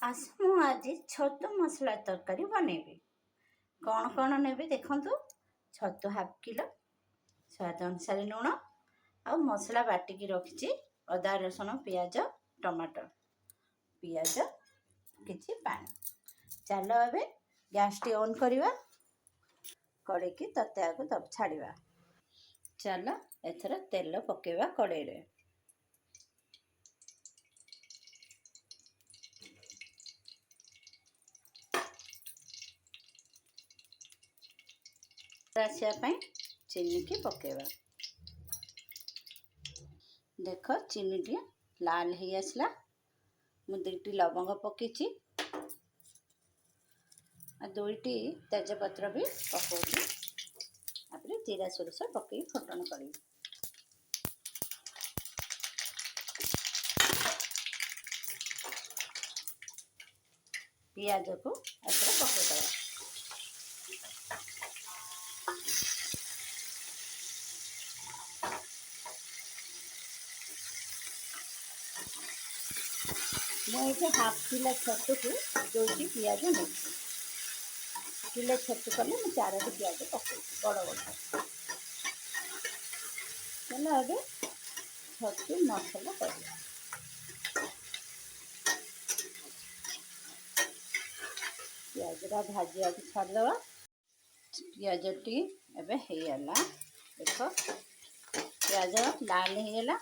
आस मु आज छतु मसला तरकारी बनैबी। कौन कौन नेबी देखंतु। छतु हाफ किलो, स्वाद अनुसार लुण आ मसला बाटिकी रखिछि। अदा रसुण पियाज टमाटर पियाज किछि पानी। चलो एबे गैस टी ऑन करिवा, कड़े की तते आगु तब छाड़िवा। चलो एथर तेल पकेवा कड़े रे। आसिया चीनी की पकेवा। देख चीनी टी लाल ही आसला। मु दुईटी लवंग पकेची, दुईटी तेजपत्र भी पकाउची। तापर जीरा सोरस पकई फुटण करी। पियाज को एथर पकेदवा। मुझे हाफ किलो छतु को दुईटी पियाज नहीं। किलो छतु कले मैं 4टी पियाज पकई बड़ बड़। चलो अबे छतु मसला करिया। पियाजरा भाजिया को छाड़दवा। पियाजटी एबे हेला। देख पियाज लाल हेला।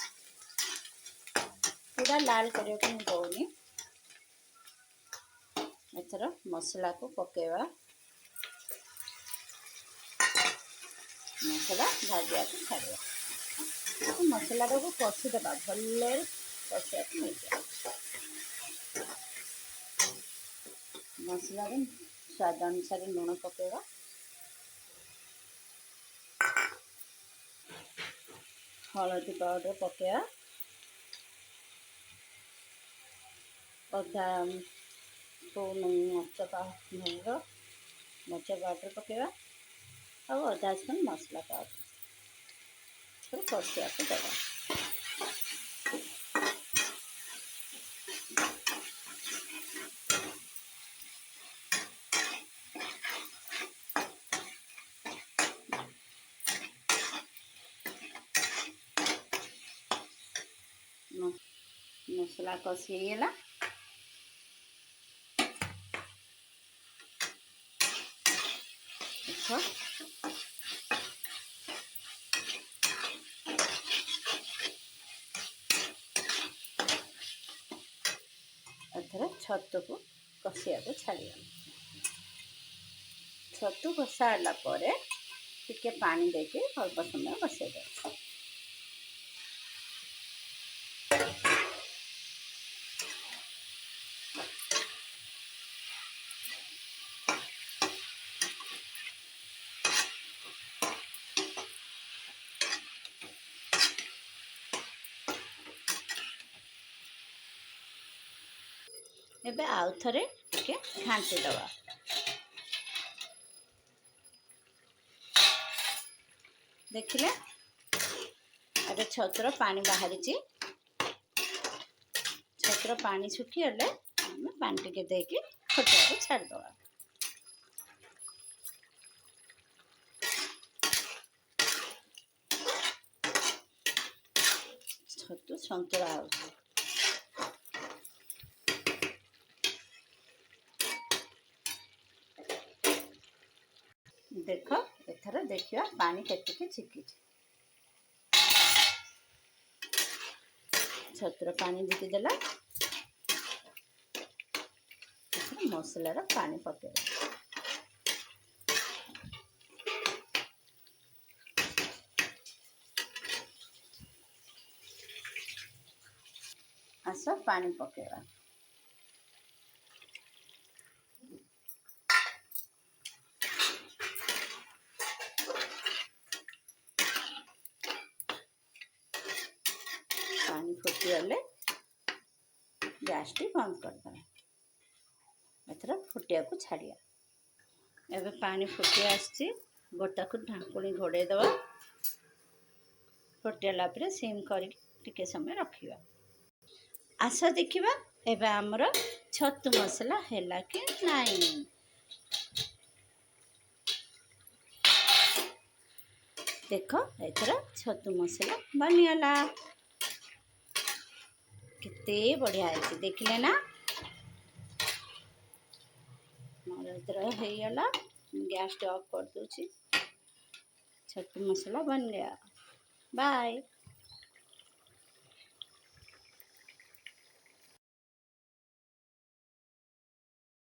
पूरा लाल करिया को दौनी। एथर मसला को पकेवा। मसला भाजिया को छाड़िया। मसला को कषी देवा भले कषिया को नहीं जाए। मसला स्वाद अनुसार लुण पकेवा। हलदी पाउडर पकेवा। अदा मर्च पाउडर पकेवा। और अधा स्पून मसला पाउडर कषिया को देवा। मसला कषिगला। एथर छतु को कषिया को छाड़िया। छतु कषाला टिके पानी देके अल्प समय बसई दे। एबे आउ थरे टिके घांटी दवा। देखिले अबे छतुर पानी बाहरी। छतुर पानी सुखीगले पानी टिके देके फुटिया को छाड़दवा। छतु संतुला हो। देख एथर देखिया पानी केतिके छिकी। छतुर पानी दीदी देला। मसलार पानी पके आस पानी पकेवा। पानी फुटीगले गैस टी बंद करदे। एथर फुटिया को छाड़िया। एबे पानी फुटी आसी गोटा को ढाकुणी घोड़े दवा। फुटिला सिम कर टिके समय रखिबा। आस देखिबा एबे आमर छतु मसला हैला कि नहीं देख एथर छतु मसला बनिगला केते बढ़िया है देखले ना मोर एथर हो गला गैस ऑफ कर दूची छतु मसला बन गया बाय।